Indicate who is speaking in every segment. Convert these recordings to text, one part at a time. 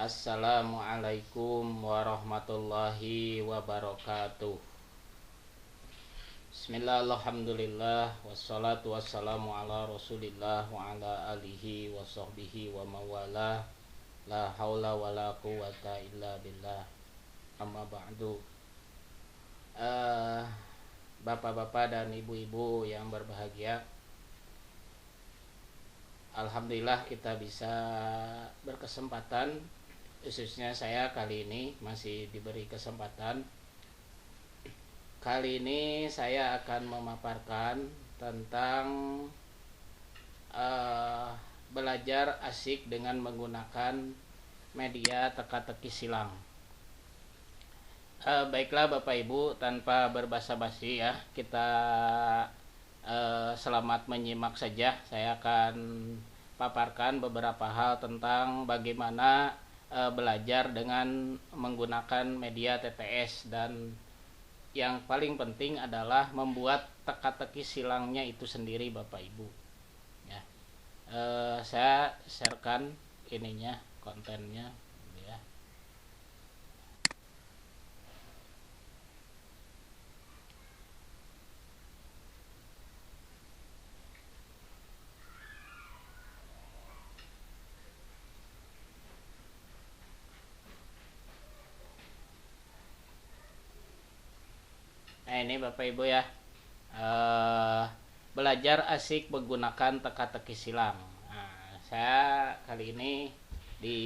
Speaker 1: Assalamualaikum warahmatullahi wabarakatuh. Bismillah, alhamdulillah, wassalatu wassalamu ala rasulillah wa ala alihi wa sahbihi wa mawala. La haula wa la quwata illa billah. Amma ba'du. Bapak-bapak dan ibu-ibu yang berbahagia, alhamdulillah kita bisa berkesempatan, khususnya saya kali ini masih diberi kesempatan. Kali ini saya akan memaparkan tentang belajar asik dengan menggunakan media teka-teki silang. Baiklah Bapak Ibu, tanpa berbasa-basi ya, kita selamat menyimak saja. Saya akan paparkan beberapa hal tentang bagaimana belajar dengan menggunakan media TTS, dan yang paling penting adalah membuat teka-teki silangnya itu sendiri Bapak Ibu ya. Saya sharekan ininya, kontennya ya. Nah ini Bapak Ibu ya, belajar asik menggunakan teka-teki silang. Nah, saya kali ini di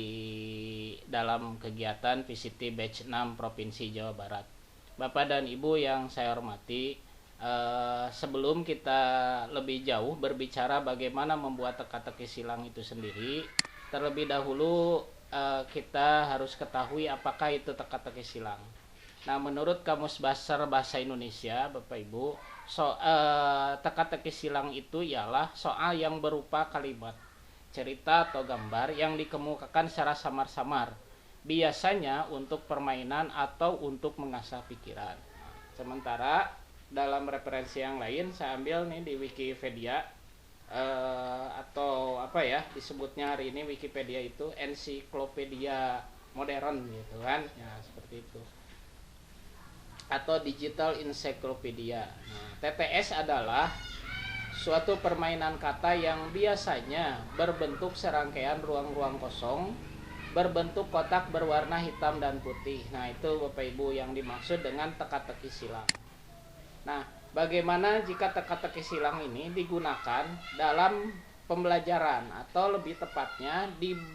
Speaker 1: dalam kegiatan VCT Batch 6 Provinsi Jawa Barat. Bapak dan Ibu yang saya hormati, sebelum kita lebih jauh berbicara bagaimana membuat teka-teki silang itu sendiri, terlebih dahulu kita harus ketahui apakah itu teka-teki silang. Nah, menurut Kamus Besar Bahasa Indonesia, Bapak Ibu, teka-teki silang itu ialah soal yang berupa kalimat, cerita atau gambar yang dikemukakan secara samar-samar, biasanya untuk permainan atau untuk mengasah pikiran. Sementara dalam referensi yang lain saya ambil nih di Wikipedia, atau apa ya disebutnya hari ini, Wikipedia itu ensiklopedia modern gitu kan ya, seperti itu, atau digital encyclopedia. Nah, TTS adalah suatu permainan kata yang biasanya berbentuk serangkaian ruang-ruang kosong berbentuk kotak berwarna hitam dan putih. Nah, itu Bapak Ibu yang dimaksud dengan teka-teki silang. Nah, bagaimana jika teka-teki silang ini digunakan dalam pembelajaran, atau lebih tepatnya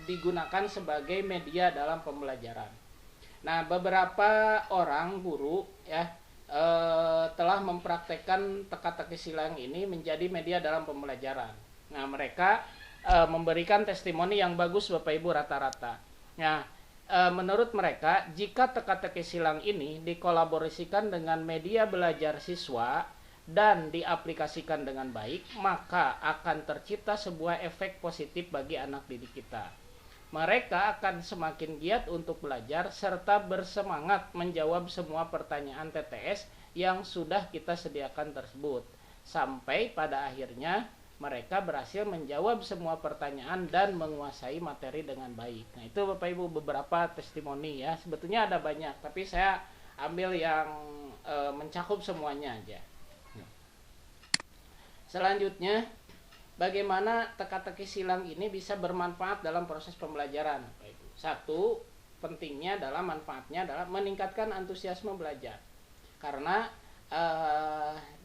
Speaker 1: digunakan sebagai media dalam pembelajaran. Nah, beberapa orang guru ya telah mempraktekkan teka-teki silang ini menjadi media dalam pembelajaran. Nah, mereka memberikan testimoni yang bagus Bapak Ibu rata-rata. Nah, menurut mereka jika teka-teki silang ini dikolaborasikan dengan media belajar siswa dan diaplikasikan dengan baik, maka akan tercipta sebuah efek positif bagi anak didik kita. Mereka akan semakin giat untuk belajar serta bersemangat menjawab semua pertanyaan TTS yang sudah kita sediakan tersebut, sampai pada akhirnya mereka berhasil menjawab semua pertanyaan dan menguasai materi dengan baik. Nah, itu Bapak Ibu beberapa testimoni ya. Sebetulnya ada banyak, tapi saya ambil yang mencakup semuanya aja. Selanjutnya, bagaimana teka-teki silang ini bisa bermanfaat dalam proses pembelajaran? Satu, pentingnya adalah manfaatnya adalah meningkatkan antusiasme belajar, karena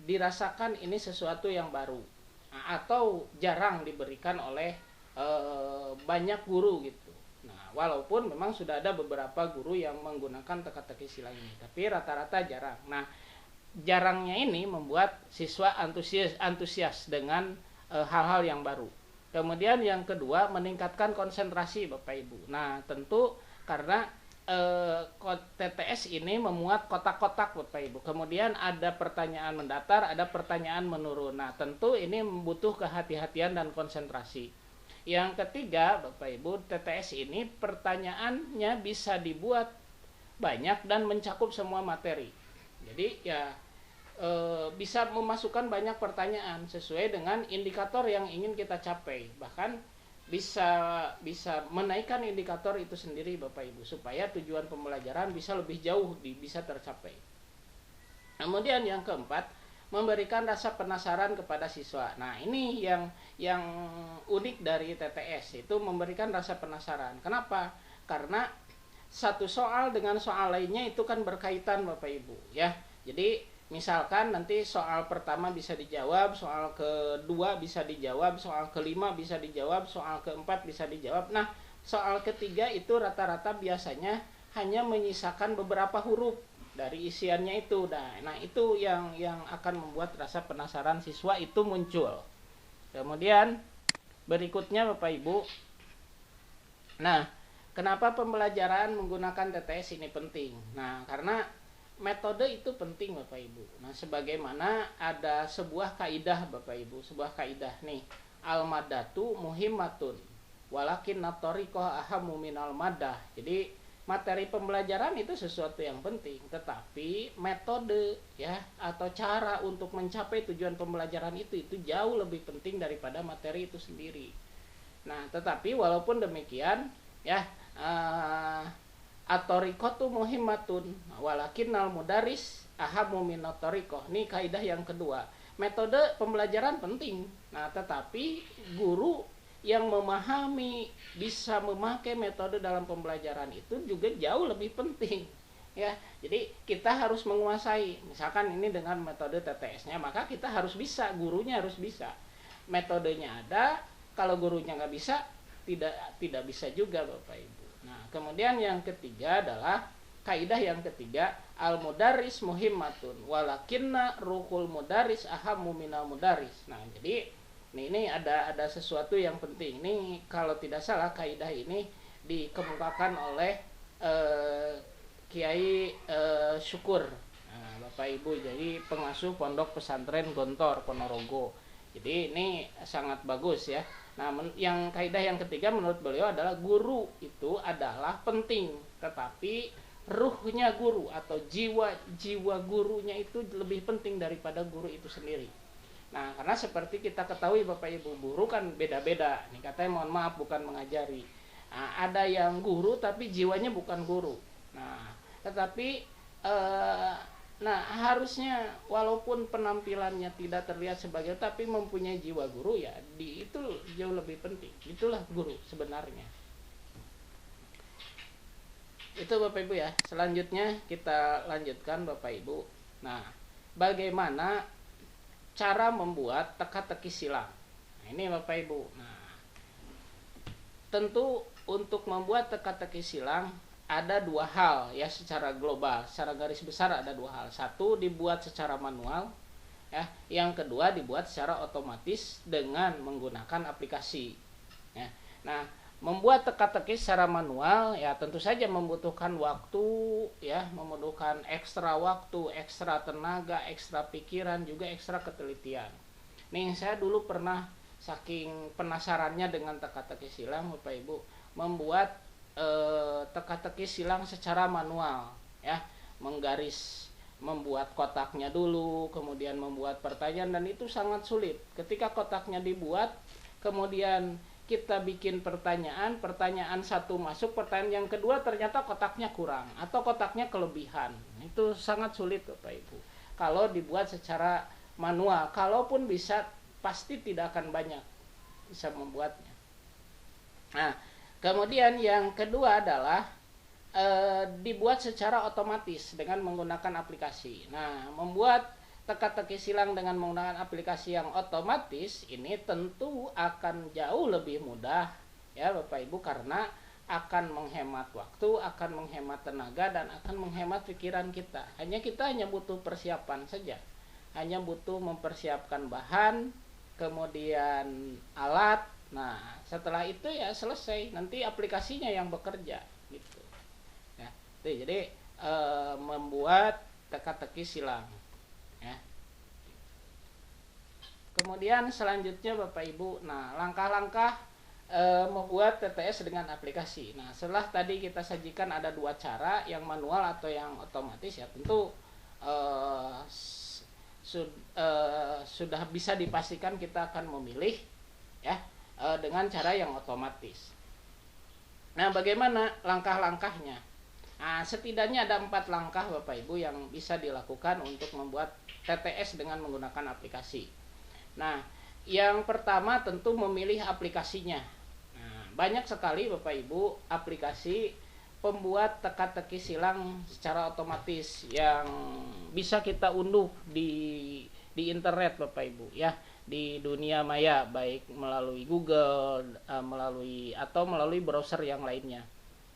Speaker 1: dirasakan ini sesuatu yang baru atau jarang diberikan oleh banyak guru gitu. Nah, walaupun memang sudah ada beberapa guru yang menggunakan teka-teki silang ini, tapi rata-rata jarang. Nah, jarangnya ini membuat siswa antusias dengan hal-hal yang baru. Kemudian yang kedua, meningkatkan konsentrasi Bapak Ibu. Nah, tentu karena TTS ini memuat kotak-kotak Bapak Ibu. Kemudian ada pertanyaan mendatar, ada pertanyaan menurun. Nah, tentu ini membutuh kehati-hatian dan konsentrasi. Yang ketiga Bapak Ibu, TTS ini pertanyaannya bisa dibuat banyak dan mencakup semua materi. Jadi ya bisa memasukkan banyak pertanyaan sesuai dengan indikator yang ingin kita capai. Bahkan bisa bisa menaikkan indikator itu sendiri Bapak Ibu, supaya tujuan pembelajaran bisa lebih jauh bisa tercapai. Kemudian yang keempat, memberikan rasa penasaran kepada siswa. Nah, ini yang unik dari TTS, itu memberikan rasa penasaran. Kenapa? Karena satu soal dengan soal lainnya itu kan berkaitan Bapak Ibu, ya. Jadi misalkan nanti soal pertama bisa dijawab, soal kedua bisa dijawab, soal kelima bisa dijawab, soal keempat bisa dijawab. Nah, soal ketiga itu rata-rata biasanya hanya menyisakan beberapa huruf dari isiannya itu. Nah, itu yang akan membuat rasa penasaran siswa itu muncul. Kemudian berikutnya Bapak Ibu, nah, kenapa pembelajaran menggunakan TTS ini penting? Nah, karena metode itu penting Bapak Ibu. Nah, sebagaimana ada sebuah kaidah Bapak Ibu, sebuah kaidah nih, al-madatu muhimmatun walakin natoriqoh ahamu minal madah. Jadi materi pembelajaran itu sesuatu yang penting, tetapi metode ya atau cara untuk mencapai tujuan pembelajaran itu jauh lebih penting daripada materi itu sendiri. Nah, tetapi walaupun demikian ya, atorikotu muhimmatun walakinnal mudaris ahamu minatorikoh. Ini kaidah yang kedua. Metode pembelajaran penting. Nah, tetapi guru yang memahami, bisa memakai metode dalam pembelajaran itu juga jauh lebih penting. Ya, jadi kita harus menguasai. Misalkan ini dengan metode TTS-nya, maka kita harus bisa, gurunya harus bisa. Metodenya ada, kalau gurunya nggak bisa, tidak bisa juga Bapak Ibu. Nah, kemudian yang ketiga adalah kaidah yang ketiga, al mudaris muhimmatun walakinna ruhul mudaris ahammu minal mudaris. Nah, jadi ini ada sesuatu yang penting. Ini kalau tidak salah kaidah ini dikemukakan oleh Kiai Syukur. Nah, Bapak Ibu, jadi pengasuh Pondok Pesantren Gontor Ponorogo. Jadi ini sangat bagus ya. Nah, yang kaidah yang ketiga menurut beliau adalah guru itu adalah penting, tetapi ruhnya guru atau jiwa gurunya itu lebih penting daripada guru itu sendiri. Nah, karena seperti kita ketahui Bapak Ibu, guru kan beda-beda. Nih katanya mohon maaf bukan mengajari. Nah, ada yang guru tapi jiwanya bukan guru. Nah, tetapi harusnya walaupun penampilannya tidak terlihat sebagai, tapi mempunyai jiwa guru ya, itu jauh lebih penting. Itulah guru sebenarnya. Itu Bapak Ibu ya. Selanjutnya kita lanjutkan Bapak Ibu. Nah, bagaimana cara membuat teka-teki silang. Nah, ini Bapak Ibu. Nah, tentu untuk membuat teka-teki silang ada dua hal ya secara global, secara garis besar ada dua hal. Satu dibuat secara manual ya, yang kedua dibuat secara otomatis dengan menggunakan aplikasi. Ya. Nah, membuat teka-teki secara manual ya tentu saja membutuhkan waktu ya, membutuhkan ekstra waktu, ekstra tenaga, ekstra pikiran, juga ekstra ketelitian. Nih, saya dulu pernah saking penasarannya dengan teka-teki silang Bapak Ibu, membuat teka-teki silang secara manual ya, membuat kotaknya dulu, kemudian membuat pertanyaan, dan itu sangat sulit. Ketika kotaknya dibuat, kemudian kita bikin pertanyaan satu masuk, pertanyaan yang kedua ternyata kotaknya kurang atau kotaknya kelebihan. Itu sangat sulit Bapak Ibu kalau dibuat secara manual. Kalaupun bisa, pasti tidak akan banyak bisa membuatnya. Nah, kemudian yang kedua adalah dibuat secara otomatis dengan menggunakan aplikasi. Nah, membuat teka-teki silang dengan menggunakan aplikasi yang otomatis ini tentu akan jauh lebih mudah ya Bapak Ibu, karena akan menghemat waktu, akan menghemat tenaga, dan akan menghemat pikiran kita. Kita hanya butuh persiapan saja. Hanya butuh mempersiapkan bahan, kemudian alat. Nah, setelah itu ya selesai, nanti aplikasinya yang bekerja gitu. Ya, jadi membuat teka-teki silang. Ya. Kemudian selanjutnya Bapak Ibu, nah langkah-langkah membuat TTS dengan aplikasi. Nah, setelah tadi kita sajikan ada dua cara, yang manual atau yang otomatis ya, tentu sudah bisa dipastikan kita akan memilih ya dengan cara yang otomatis. Nah, bagaimana langkah-langkahnya? Nah, setidaknya ada 4 langkah Bapak Ibu yang bisa dilakukan untuk membuat TTS dengan menggunakan aplikasi. Nah, yang pertama tentu memilih aplikasinya. Nah, banyak sekali Bapak Ibu aplikasi pembuat teka-teki silang secara otomatis yang bisa kita unduh di internet Bapak Ibu ya, di dunia maya, baik melalui Google, melalui browser yang lainnya.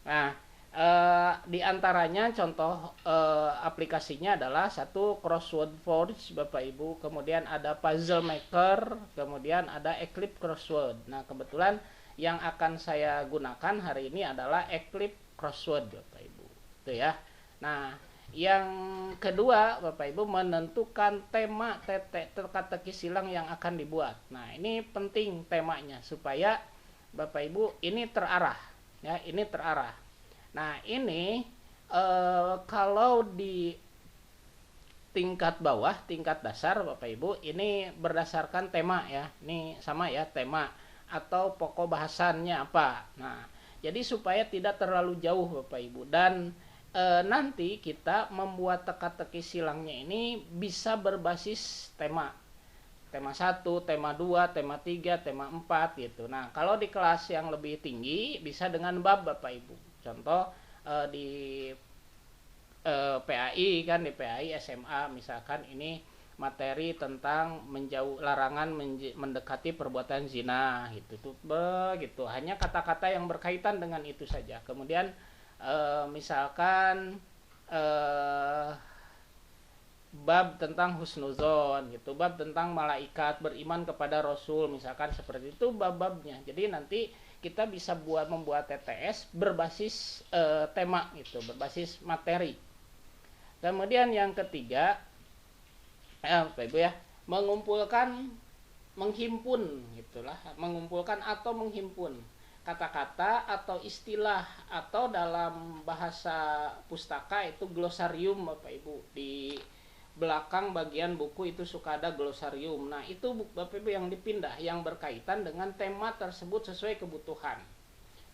Speaker 1: Nah, di antaranya contoh aplikasinya adalah satu Crossword Forge Bapak Ibu, kemudian ada Puzzle Maker, kemudian ada Eclipse Crossword. Nah, kebetulan yang akan saya gunakan hari ini adalah Eclipse Crossword Bapak Ibu. Itu ya. Nah, yang kedua Bapak Ibu menentukan tema teka-teki silang yang akan dibuat. Nah, ini penting temanya supaya Bapak Ibu ini terarah ya, ini terarah. Nah, ini kalau di tingkat bawah, tingkat dasar Bapak Ibu, ini berdasarkan tema ya. Ini sama ya, tema atau pokok bahasannya apa. Nah, jadi supaya tidak terlalu jauh Bapak Ibu, dan nanti kita membuat teka-teki silangnya ini bisa berbasis tema. Tema 1, tema 2, tema 3, tema 4 gitu. Nah, kalau di kelas yang lebih tinggi bisa dengan bab Bapak Ibu. Contoh di PAI kan, di PAI SMA misalkan ini materi tentang larangan mendekati perbuatan zina gitu tuh, begitu, hanya kata-kata yang berkaitan dengan itu saja. Kemudian misalkan bab tentang husnuzon gitu, bab tentang malaikat, beriman kepada rasul, misalkan seperti itu bab-babnya. Jadi nanti kita bisa membuat TTS berbasis tema gitu, berbasis materi. Kemudian yang ketiga Bapak Ibu ya, menghimpun gitulah, mengumpulkan atau menghimpun kata-kata atau istilah, atau dalam bahasa pustaka itu glosarium Bapak Ibu. Di belakang bagian buku itu suka ada glosarium. Nah, itu Bapak Ibu yang dipindah yang berkaitan dengan tema tersebut sesuai kebutuhan.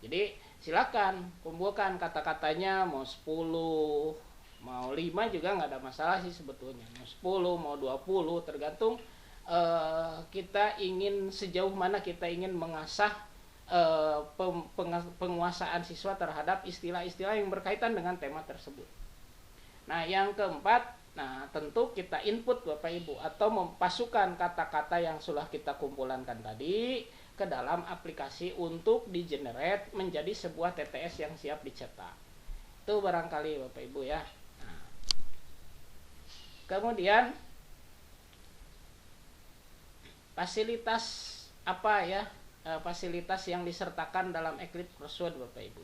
Speaker 1: Jadi silakan kumpulkan kata-katanya, mau 10, mau 5 juga nggak ada masalah sih sebetulnya. Mau 10, mau 20, tergantung kita ingin sejauh mana kita ingin mengasah penguasaan siswa terhadap istilah-istilah yang berkaitan dengan tema tersebut. Nah, yang keempat, nah tentu kita input Bapak Ibu atau memasukkan kata-kata yang sudah kita kumpulkan tadi ke dalam aplikasi untuk di-generate menjadi sebuah TTS yang siap dicetak. Itu barangkali Bapak Ibu ya. Kemudian fasilitas apa ya, fasilitas yang disertakan dalam Eclipse Crossword Bapak Ibu.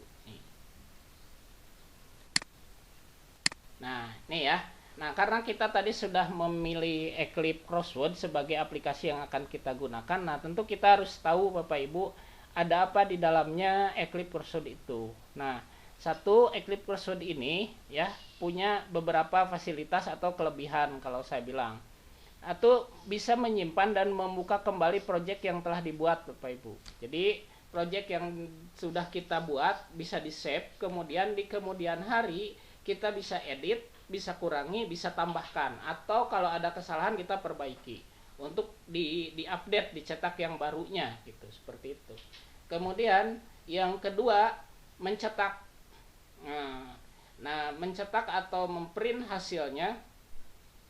Speaker 1: Nah, ini ya. Nah, karena kita tadi sudah memilih Eclipse Crossword sebagai aplikasi yang akan kita gunakan, nah tentu kita harus tahu Bapak Ibu ada apa di dalamnya Eclipse Crossword itu. Nah, satu, Eclipse Crossword ini ya punya beberapa fasilitas atau kelebihan kalau saya bilang. Atau bisa menyimpan dan membuka kembali proyek yang telah dibuat Bapak Ibu. Jadi proyek yang sudah kita buat bisa di-save, kemudian di kemudian hari kita bisa edit, bisa kurangi, bisa tambahkan, atau kalau ada kesalahan kita perbaiki untuk di-update, dicetak yang barunya gitu, seperti itu. Kemudian yang kedua, mencetak. Nah, mencetak atau memprint hasilnya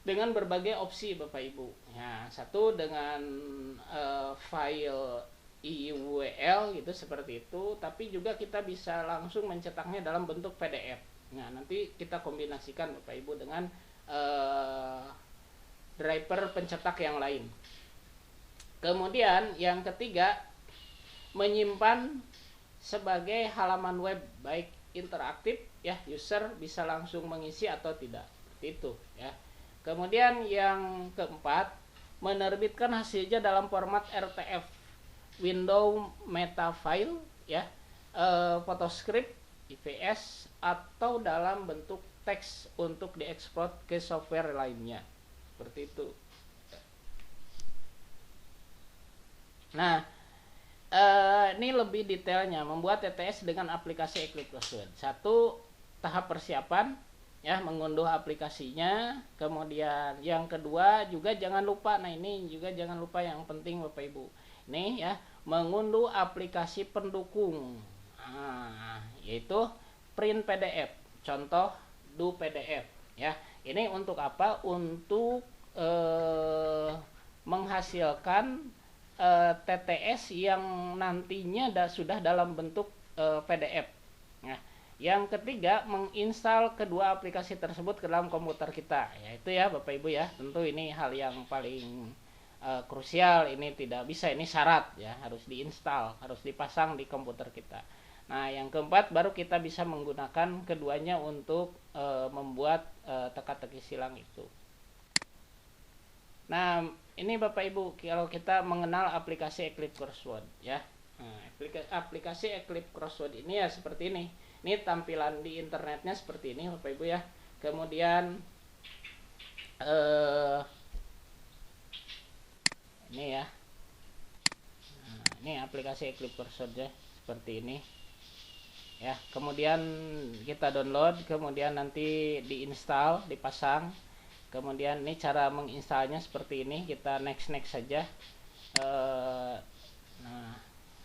Speaker 1: dengan berbagai opsi Bapak Ibu. Ya, satu dengan file IUWL gitu seperti itu, tapi juga kita bisa langsung mencetaknya dalam bentuk PDF. Nah, nanti kita kombinasikan Bapak Ibu dengan driver pencetak yang lain. Kemudian yang ketiga, menyimpan sebagai halaman web baik interaktif ya, user bisa langsung mengisi atau tidak, seperti itu ya. Kemudian yang keempat, menerbitkan hasilnya dalam format RTF, window meta file ya, photoscript, IPS, atau dalam bentuk teks untuk diekspor ke software lainnya, seperti itu. Nah, Ini lebih detailnya, membuat TTS dengan aplikasi Eclipse Crossword. Satu, tahap persiapan, ya, mengunduh aplikasinya. Kemudian yang kedua juga jangan lupa, nah ini juga jangan lupa yang penting Bapak Ibu. Ini ya, mengunduh aplikasi pendukung. Yaitu print PDF. Contoh do PDF, ya. Ini untuk apa? Untuk menghasilkan TTS yang nantinya sudah dalam bentuk PDF. Nah, yang ketiga, menginstal kedua aplikasi tersebut ke dalam komputer kita. Yaitu ya Bapak Ibu ya, tentu ini hal yang paling krusial. Ini tidak bisa, ini syarat ya, harus diinstal, harus dipasang di komputer kita. Nah, yang keempat, baru kita bisa menggunakan keduanya untuk membuat teka-teki silang itu. Nah, ini Bapak Ibu, kalau kita mengenal aplikasi Eclipse Crossword ya. Nah, aplikasi Eclipse Crossword ini ya seperti ini. Ini tampilan di internetnya seperti ini Bapak Ibu ya. Kemudian ini ya. Nah, ini aplikasi Eclipse Crossword ya, seperti ini. Ya, kemudian kita download, kemudian nanti diinstal, dipasang. Kemudian ini cara menginstalnya seperti ini, kita next saja. Nah,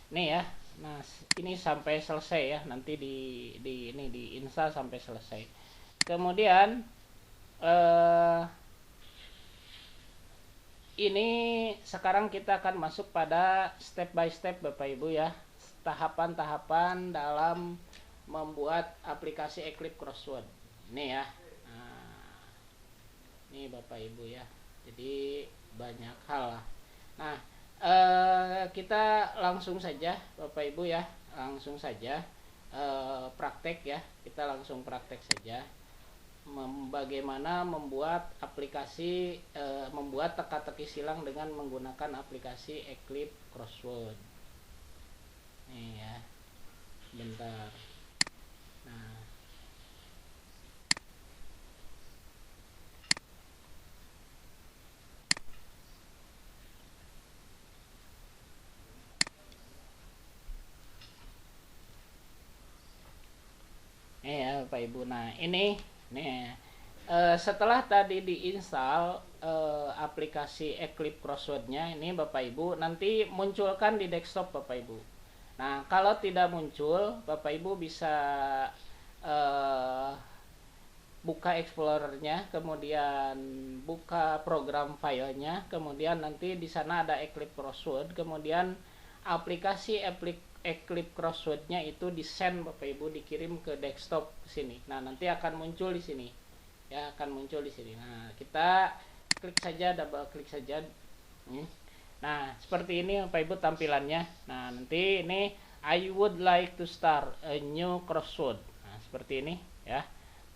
Speaker 1: ini ya. Nah, ini sampai selesai ya, nanti ini diinstal sampai selesai. Kemudian ini sekarang kita akan masuk pada step by step Bapak Ibu ya, tahapan-tahapan dalam membuat aplikasi Eclipse Crossword. Ini ya. Ini Bapak Ibu ya, jadi banyak hal lah. Nah, kita langsung saja Bapak Ibu ya, langsung saja praktek ya, kita langsung praktek saja bagaimana membuat aplikasi, membuat teka-teki silang dengan menggunakan aplikasi Eclipse Crossword. Nih ya, bentar. Nah, ya Bapak Ibu, nah ini nih setelah tadi diinstal aplikasi Eclipse Crossword-nya, ini Bapak Ibu nanti munculkan di desktop Bapak Ibu. Nah, kalau tidak muncul, Bapak Ibu bisa buka Explorer-nya, kemudian buka program filenya, kemudian nanti di sana ada Eclipse Crossword, kemudian aplikasi Eclipse Crossword-nya itu di-send Bapak Ibu, dikirim ke desktop sini. Nah, nanti akan muncul di sini. Ya, akan muncul di sini. Nah, kita klik saja, double klik saja. Nah, seperti ini Bapak Ibu tampilannya. Nah, nanti ini I would like to start a new crossword. Nah, seperti ini ya.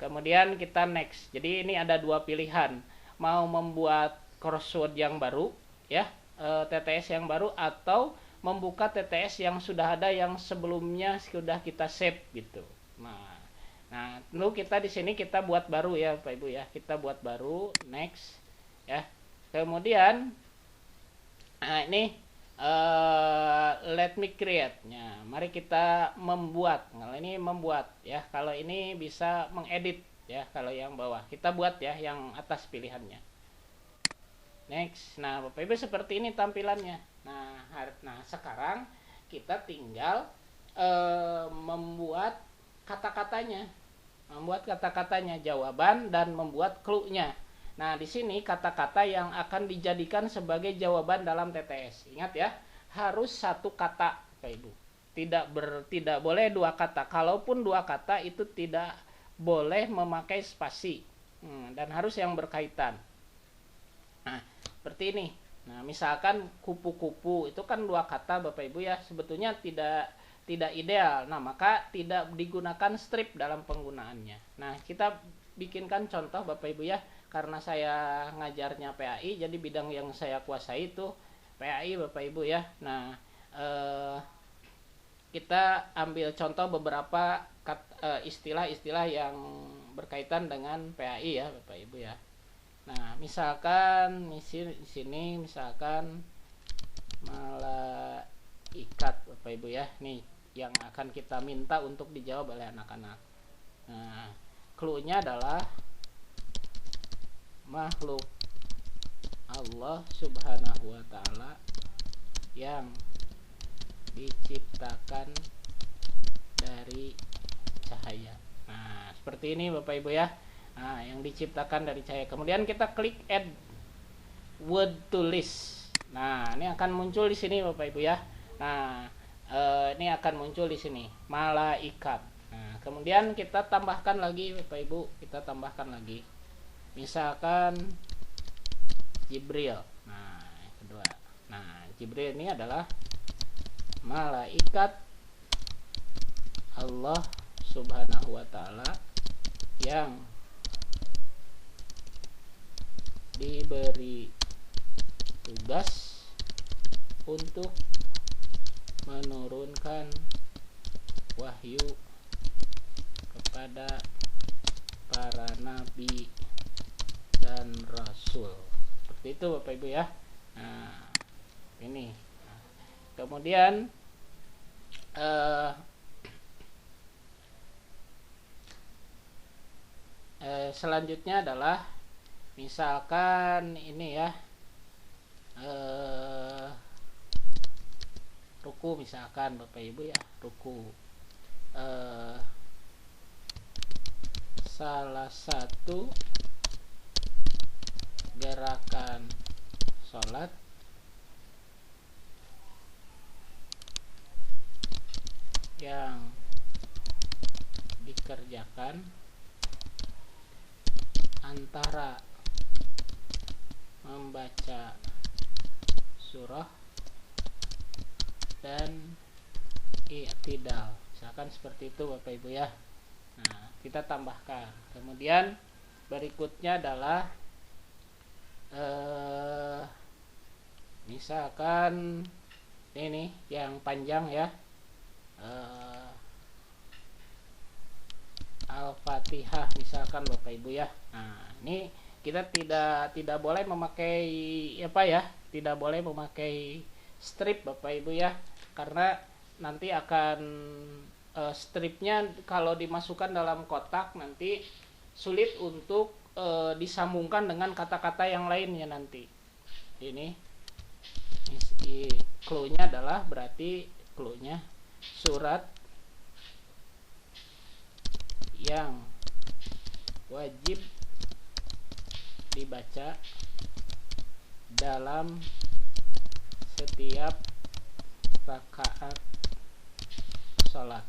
Speaker 1: Kemudian kita next. Jadi ini ada dua pilihan. Mau membuat crossword yang baru ya, TTS yang baru, atau membuka TTS yang sudah ada, yang sebelumnya sudah kita save gitu. Nah, lalu kita di sini kita buat baru ya Bapak Ibu ya. Kita buat baru, next ya. Kemudian nah ini let me create. Nah, mari kita membuat. Kalau ini membuat ya. Kalau ini bisa mengedit ya. Kalau yang bawah kita buat ya, yang atas pilihannya. Next. Nah, Bapak Ibu seperti ini tampilannya. Nah, sekarang kita tinggal membuat kata-katanya. Membuat kata-katanya, jawaban, dan membuat clue-nya. Nah, di sini kata-kata yang akan dijadikan sebagai jawaban dalam TTS. Ingat ya, harus satu kata, Bapak Ibu. Tidak boleh dua kata. Kalaupun dua kata itu tidak boleh memakai spasi. Dan harus yang berkaitan. Nah, seperti ini. Nah, misalkan kupu-kupu itu kan dua kata Bapak Ibu ya, sebetulnya tidak ideal. Nah, maka tidak digunakan strip dalam penggunaannya. Nah, kita bikinkan contoh Bapak Ibu ya, karena saya ngajarnya PAI, jadi bidang yang saya kuasai itu PAI Bapak Ibu ya. Nah, kita ambil contoh beberapa istilah-istilah yang berkaitan dengan PAI ya Bapak Ibu ya. Nah, misalkan di sini misalkan ikat Bapak Ibu ya. Nih yang akan kita minta untuk dijawab oleh anak-anak. Nah, clue-nya adalah makhluk Allah Subhanahu wa taala yang diciptakan dari cahaya. Nah, seperti ini Bapak Ibu ya. Nah, yang diciptakan dari cahaya. Kemudian kita klik add word to list. Nah, ini akan muncul di sini Bapak Ibu ya. Nah, ini akan muncul di sini malaikat. Nah, kemudian kita tambahkan lagi Bapak Ibu, kita tambahkan lagi. Misalkan Jibril. Nah, yang kedua. Nah, Jibril ini adalah malaikat Allah Subhanahu wa taala yang diberi tugas untuk menurunkan wahyu kepada para nabi dan rasul. Seperti itu Bapak Ibu ya. Nah, ini. Kemudian selanjutnya adalah misalkan ini ya, ruku misalkan Bapak Ibu ya, ruku salah satu gerakan sholat yang dikerjakan antara membaca surah dan i'tidal, misalkan seperti itu Bapak Ibu ya. Nah, kita tambahkan. Kemudian berikutnya adalah misalkan ini yang panjang ya, Al-Fatihah misalkan Bapak Ibu ya. Nah, ini kita tidak boleh memakai apa ya, tidak boleh memakai strip Bapak Ibu ya, karena nanti akan stripnya kalau dimasukkan dalam kotak nanti sulit untuk disambungkan dengan kata-kata yang lainnya nanti. Ini clue-nya adalah berarti clue-nya surat yang wajib dibaca dalam setiap rakaat sholat.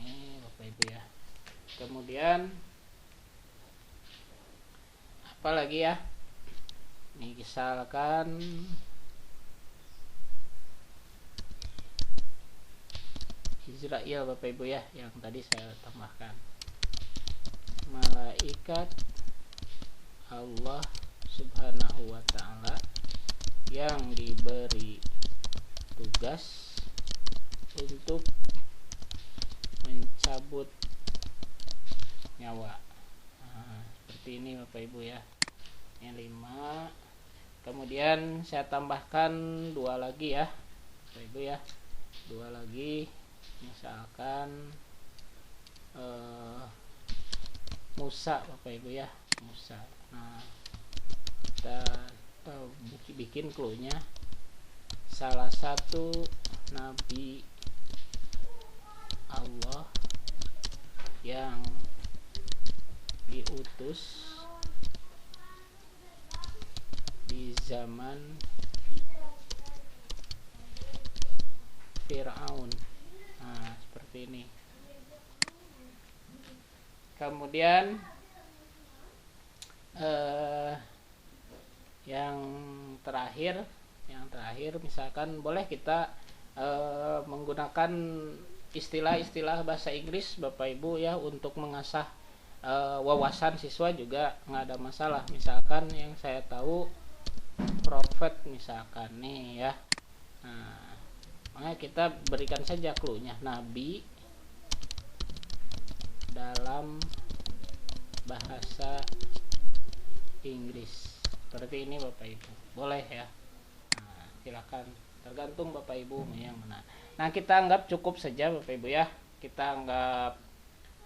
Speaker 1: Ini Bapak Ibu ya. Kemudian apa lagi ya? Ini misalkan Israel Bapak Ibu ya, yang tadi saya tambahkan. Malaikat Allah Subhanahu wa taala yang diberi tugas untuk mencabut nyawa. Nah, seperti ini Bapak Ibu ya. Ini 5. Kemudian saya tambahkan 2 lagi ya Bapak Ibu ya. 2 lagi, misalkan Musa Bapak Ibu ya, Musa. Nah, kita bikin clue-nya salah satu nabi Allah yang diutus di zaman Fir'aun. Nah, seperti ini. Kemudian yang terakhir misalkan boleh kita menggunakan istilah-istilah bahasa Inggris Bapak Ibu ya, untuk mengasah wawasan siswa juga nggak ada masalah. Misalkan yang saya tahu prophet misalkan nih ya. Nah, makanya kita berikan saja clue-nya nabi dalam bahasa Inggris. Seperti ini Bapak Ibu. Boleh ya. Nah, silakan. tergantung Bapak Ibu yang mana. Nah, kita anggap cukup saja Bapak Ibu ya, kita anggap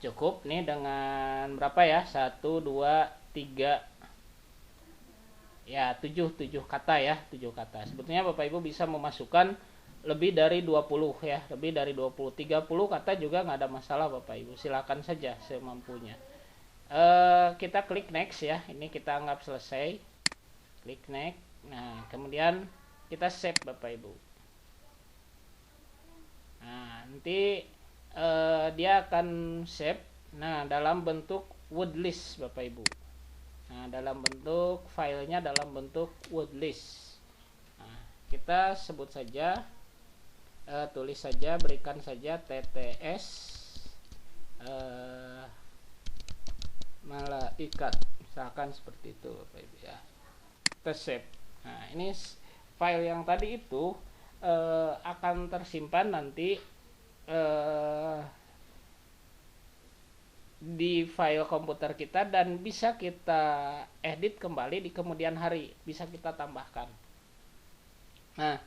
Speaker 1: cukup nih dengan berapa ya, 1, 2, 3 ya, 7 kata ya, 7 kata. Sebetulnya Bapak Ibu bisa memasukkan lebih dari 20 ya, lebih dari 20, 30 kata juga nggak ada masalah Bapak Ibu, silakan saja semampunya. Kita klik next ya, ini kita anggap selesai, klik next. Nah, kemudian kita save Bapak Ibu. Nah, nanti dia akan save, nah dalam bentuk word list Bapak Ibu. Nah, dalam bentuk filenya dalam bentuk word list. Nah, kita sebut saja, tulis saja, berikan saja TTS malaikat, misalkan seperti itu Bapak Ibu ya. Kita save. Nah, ini file yang tadi itu akan tersimpan nanti di file komputer kita dan bisa kita edit kembali di kemudian hari, bisa kita tambahkan. Nah,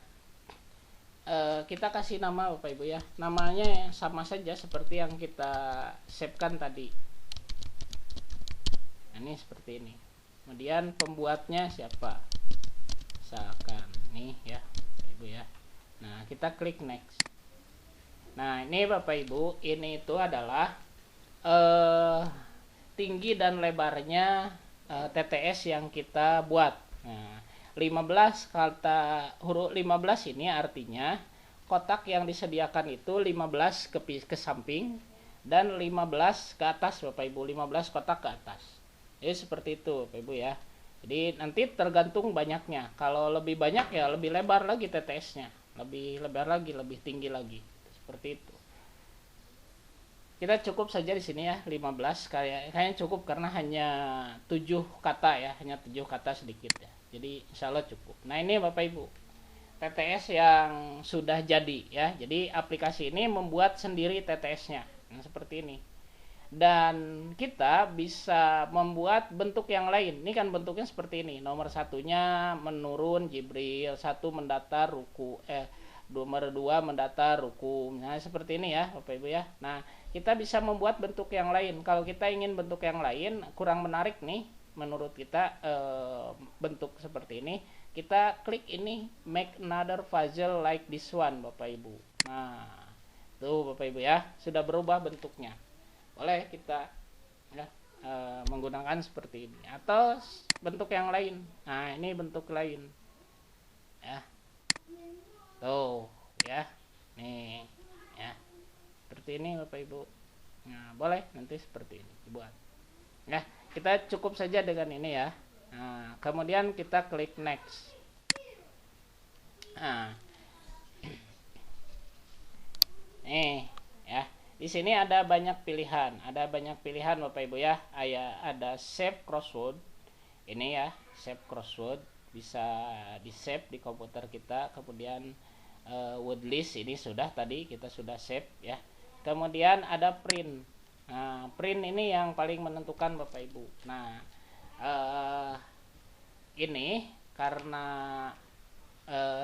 Speaker 1: kita kasih nama Bapak Ibu ya, namanya sama saja seperti yang kita savekan tadi. Nah, ini seperti ini. Kemudian pembuatnya siapa, misalkan nih ya Bapak Ibu ya. Nah, kita klik next. Nah, ini Bapak Ibu, ini itu adalah tinggi dan lebarnya TTS yang kita buat. Nah, 15 kata huruf 15 ini artinya kotak yang disediakan itu 15 ke samping dan 15 ke atas Bapak Ibu, 15 kotak ke atas. Jadi seperti itu Bapak Ibu ya. Jadi nanti tergantung banyaknya. Kalau lebih banyak ya lebih lebar lagi TTS-nya, lebih lebar lagi, lebih tinggi lagi. Seperti itu. Kita cukup saja di sini ya, 15 kayaknya cukup karena hanya 7 kata ya, hanya 7 kata sedikit ya. Jadi insya Allah cukup. Nah, ini Bapak Ibu TTS yang sudah jadi ya. Jadi aplikasi ini membuat sendiri TTS-nya. Nah, seperti ini. Dan kita bisa membuat bentuk yang lain. Ini kan bentuknya seperti ini. Nomor satunya menurun Jibril, 1 mendatar ruku, nomor 2 mendatar ruku. Nah, seperti ini ya Bapak Ibu ya. Nah, kita bisa membuat bentuk yang lain. Kalau kita ingin bentuk yang lain kurang menarik nih menurut kita, bentuk seperti ini, kita klik ini make another puzzle like this one Bapak Ibu. Nah, tuh Bapak Ibu ya, sudah berubah bentuknya. Boleh kita ya, menggunakan seperti ini atau bentuk yang lain. Nah, ini bentuk lain ya, tuh ya, nih ya, seperti ini Bapak Ibu. Nah, boleh nanti seperti ini dibuat ya. Kita cukup saja dengan ini ya. Nah, kemudian kita klik next. Nah, nih ya, di sini ada banyak pilihan, Bapak Ibu ya. Ada save crossword ini ya, save crossword bisa di save di komputer kita. Kemudian word list ini sudah tadi kita sudah save ya. Kemudian ada print. Nah, print ini yang paling menentukan Bapak Ibu. Nah, ini karena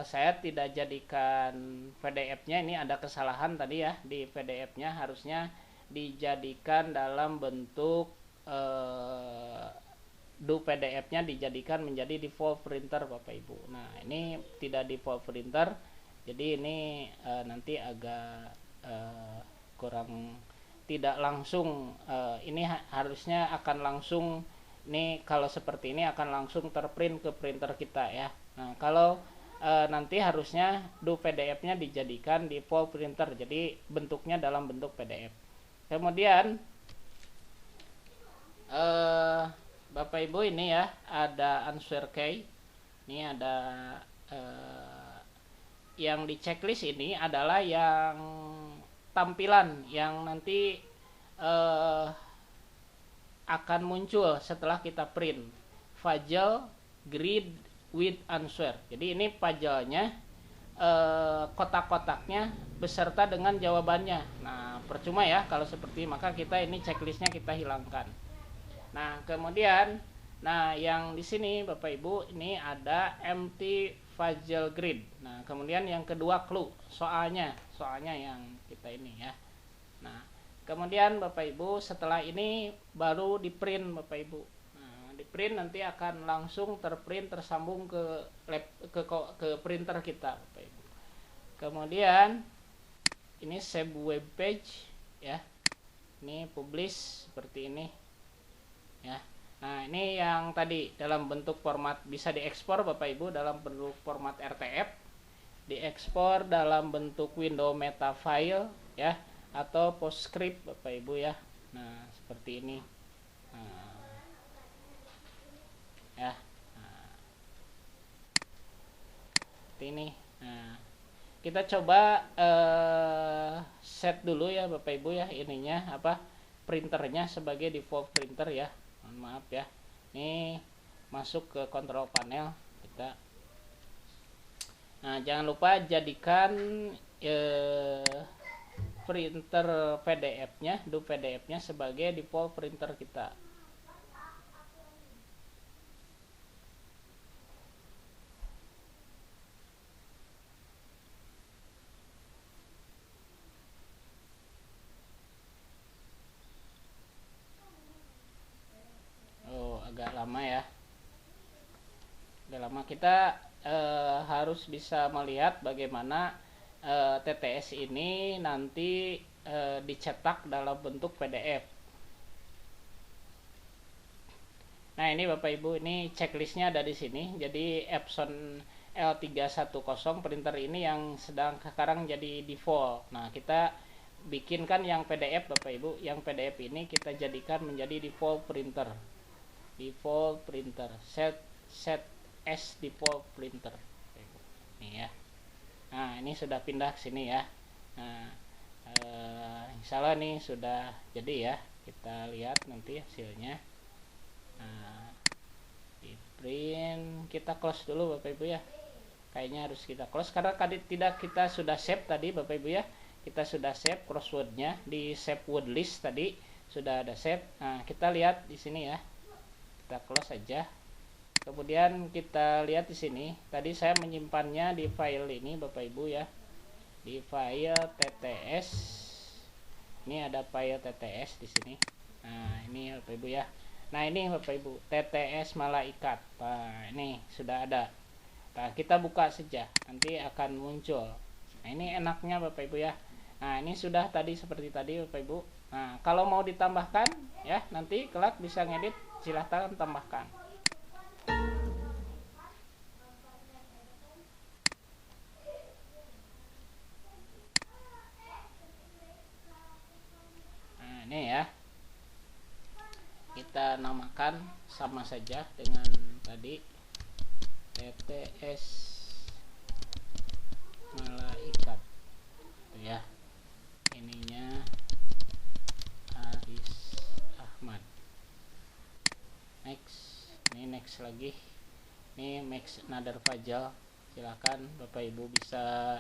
Speaker 1: saya tidak jadikan PDF-nya, ini ada kesalahan tadi ya, di PDF-nya harusnya dijadikan dalam bentuk PDF-nya dijadikan menjadi default printer Bapak Ibu. Nah, ini tidak default printer, jadi ini nanti agak kurang, tidak langsung, ini harusnya akan langsung, ini kalau seperti ini akan langsung terprint ke printer kita ya. Nah, kalau nanti harusnya PDF-nya dijadikan default printer, jadi bentuknya dalam bentuk PDF. Kemudian Bapak Ibu ini ya, ada answer key. Ini ada yang di checklist ini adalah yang tampilan yang nanti akan muncul setelah kita print, puzzle grid with answer. Jadi ini puzzle-nya, kotak-kotaknya beserta dengan jawabannya. Nah, percuma ya kalau seperti, maka kita ini checklistnya kita hilangkan. Nah, kemudian, nah yang di sini Bapak Ibu ini ada empty Fajal grid. Nah, kemudian yang kedua clue, soalnya yang kita ini ya. Nah, kemudian Bapak Ibu setelah ini baru di print Bapak Ibu. Nah, di print nanti akan langsung terprint tersambung ke printer kita Bapak Ibu. Kemudian ini save web page ya. Ini publish seperti ini ya. Nah, ini yang tadi dalam bentuk format bisa diekspor Bapak Ibu dalam bentuk format RTF, diekspor dalam bentuk window meta file ya, atau PostScript Bapak Ibu ya. Nah, seperti ini. Nah, ya. Nah, seperti ini. Nah, kita coba set dulu ya Bapak Ibu ya, ininya apa, printernya sebagai default printer ya. Mohon maaf ya. Ini masuk ke control panel kita. Nah, jangan lupa jadikan printer PDF-nya, PDF-nya sebagai default printer kita. Agak lama ya, agak lama. Kita harus bisa melihat bagaimana TTS ini nanti dicetak dalam bentuk PDF. Nah, ini Bapak Ibu, ini checklistnya ada di sini. Jadi Epson L310 printer ini yang sekarang jadi default. Nah, kita bikinkan yang PDF Bapak Ibu. Yang PDF ini kita jadikan menjadi default printer. Default printer, set as default printer. Ini ya. Nah, ini sudah pindah ke sini ya. Nah, insya Allah nih sudah jadi ya. Kita lihat nanti hasilnya. Nah, di print, kita close dulu Bapak Ibu ya. Kayaknya harus kita close karena tidak kita sudah save tadi Bapak Ibu ya. Kita sudah save crosswordnya di save word list tadi sudah ada save. Nah, kita lihat di sini ya. Kita close saja. Kemudian kita lihat di sini. Tadi saya menyimpannya di file ini Bapak Ibu ya. Di file TTS. Ini ada file TTS di sini. Nah, ini Bapak Ibu ya. Nah, ini Bapak Ibu, TTS malaikat. Nah, ini sudah ada. Nah, kita buka saja. Nanti akan muncul. Nah, ini enaknya Bapak Ibu ya. Nah, ini sudah tadi seperti tadi Bapak Ibu. Nah, kalau mau ditambahkan ya, nanti kelak bisa ngedit, silahkan tambahkan. Nah, ini ya. Kita namakan sama saja dengan tadi, TTS malaikat. Tuh ya. Ininya Aris Ahmad. Next. Ini next lagi. Ini Max Nader Fajal. Silakan Bapak Ibu bisa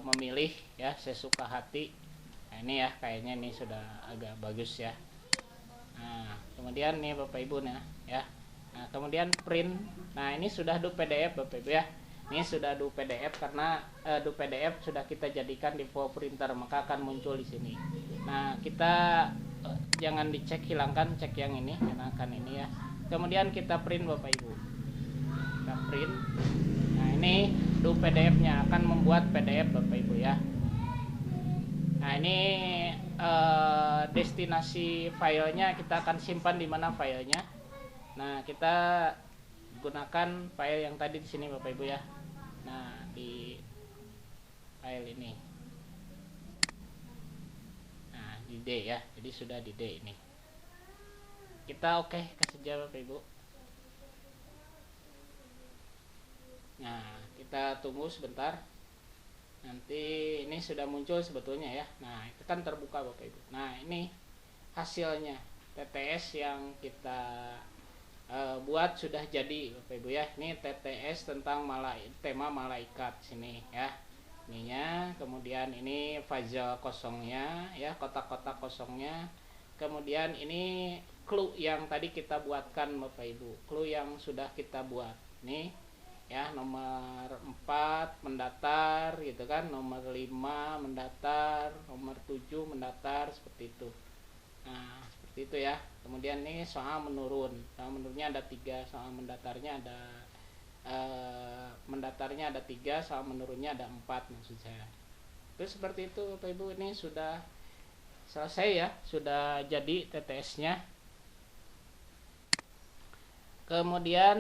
Speaker 1: memilih ya sesuka hati. Nah, ini ya kayaknya ini sudah agak bagus ya. Nah, kemudian nih Bapak Ibu nih ya. Nah, kemudian print. Nah, ini sudah do PDF Bapak Ibu ya. Ini sudah do PDF karena do PDF sudah kita jadikan default printer, maka akan muncul di sini. Nah, kita jangan dicek, hilangkan, cek yang ini, enakan ini ya. Kemudian kita print Bapak Ibu. Kita print. Nah, ini do PDF-nya akan membuat PDF Bapak Ibu ya. Nah, ini destinasi filenya kita akan simpan di mana filenya. Nah, kita gunakan file yang tadi di sini Bapak Ibu ya. Nah, di file ini. Nah, di D ya. Jadi sudah di D ini. Kita oke kasih saja Bapak Ibu. Nah, kita tunggu sebentar. Nanti ini sudah muncul sebetulnya ya. Nah, itu kan terbuka Bapak Ibu. Nah, ini hasilnya TTS yang kita buat sudah jadi Bapak Ibu ya. Ini TTS tentang tema malaikat sini ya. Ininya, kemudian ini file kosongnya ya, kotak-kotak kosongnya. Kemudian ini clue yang tadi kita buatkan Bapak Ibu. Clue yang sudah kita buat. Nih ya, nomor 4 mendatar gitu kan, nomor 5 mendatar, nomor 7 mendatar, seperti itu. Nah seperti itu ya. Kemudian nih soal menurun, soal menurunnya ada 3, soal mendatarnya ada mendatarnya ada 3, soal menurunnya ada 4 maksud saya. Itu seperti itu Bapak Ibu. Ini sudah selesai ya, sudah jadi TTS-nya. Kemudian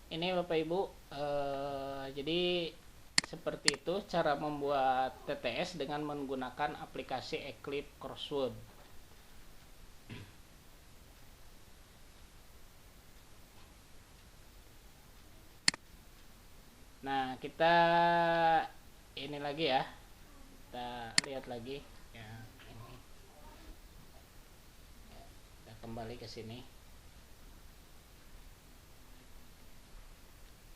Speaker 1: ini Bapak Ibu, jadi seperti itu cara membuat TTS dengan menggunakan aplikasi Eclipse Crossword. Nah kita ini lagi ya, kita lihat lagi ya, ini ya, kita kembali ke sini.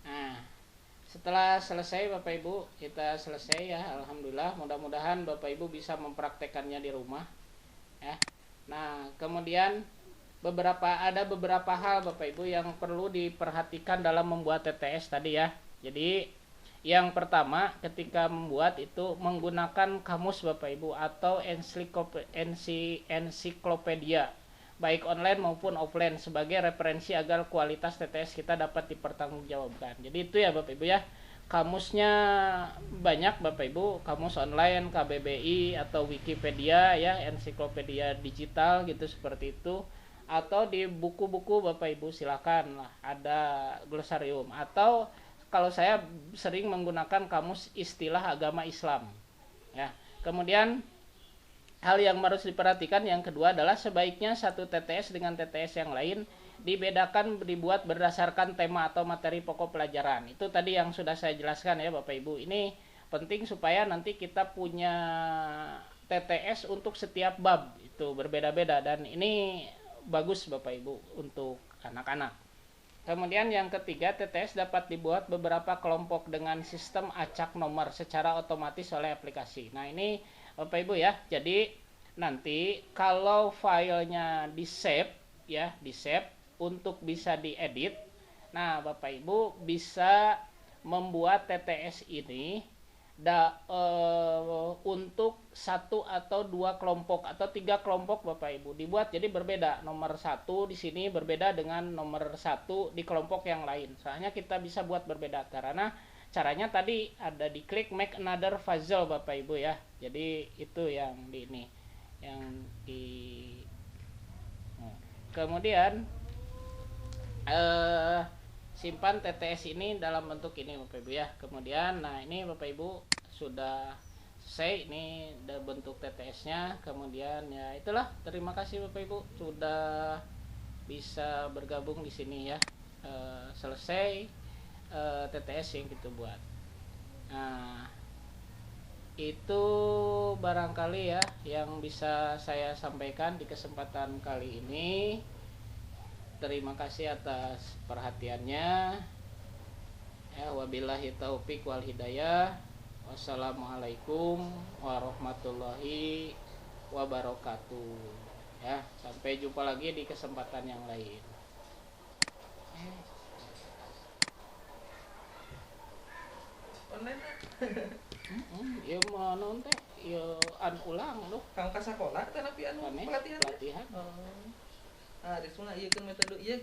Speaker 1: Nah setelah selesai Bapak Ibu, kita selesai ya, alhamdulillah. Mudah-mudahan Bapak Ibu bisa mempraktekannya di rumah ya. Nah kemudian ada beberapa hal Bapak Ibu yang perlu diperhatikan dalam membuat TTS tadi ya. Jadi yang pertama, ketika membuat itu menggunakan kamus Bapak Ibu atau ensiklopedia baik online maupun offline sebagai referensi agar kualitas TTS kita dapat dipertanggungjawabkan. Jadi itu ya Bapak Ibu ya. Kamusnya banyak Bapak Ibu, kamus online, KBBI atau Wikipedia ya, ensiklopedia digital gitu seperti itu. Atau di buku-buku Bapak Ibu silakan lah, ada glosarium. Atau kalau saya sering menggunakan kamus istilah agama Islam ya. Kemudian hal yang harus diperhatikan yang kedua adalah sebaiknya satu TTS dengan TTS yang lain dibedakan, dibuat berdasarkan tema atau materi pokok pelajaran. Itu tadi yang sudah saya jelaskan ya Bapak Ibu. Ini penting supaya nanti kita punya TTS untuk setiap bab itu berbeda-beda, dan ini bagus Bapak Ibu untuk anak-anak. Kemudian yang ketiga, TTS dapat dibuat beberapa kelompok dengan sistem acak nomor secara otomatis oleh aplikasi. Nah ini Bapak Ibu ya, jadi nanti kalau filenya di save ya, di save untuk bisa diedit. Nah Bapak Ibu bisa membuat TTS ini untuk 1 atau 2 kelompok atau 3 kelompok Bapak Ibu dibuat, jadi berbeda. Nomor 1 di sini berbeda dengan nomor 1 di kelompok yang lain. Soalnya kita bisa buat berbeda karena caranya tadi ada di klik make another puzzle Bapak Ibu ya. Jadi itu yang di ini, yang di kemudian simpan TTS ini dalam bentuk ini Bapak Ibu ya. Kemudian nah ini Bapak Ibu sudah selesai, ini udah bentuk TTS-nya. Kemudian ya itulah, terima kasih Bapak Ibu sudah bisa bergabung di sini ya. Selesai TTS yang kita buat. Nah itu barangkali ya yang bisa saya sampaikan di kesempatan kali ini. Terima kasih atas perhatiannya. Wabillahi taufik wal hidayah. Wassalamualaikum warahmatullahi wabarakatuh. Ya, sampai jumpa lagi di kesempatan yang lain.
Speaker 2: Online
Speaker 1: Ya mau nonton ya an ulang loh.
Speaker 2: kamu ka sekolah teh tapi anu pelatihan.
Speaker 1: Pelatihan.
Speaker 2: Nah, di sana ieu kan metode ieu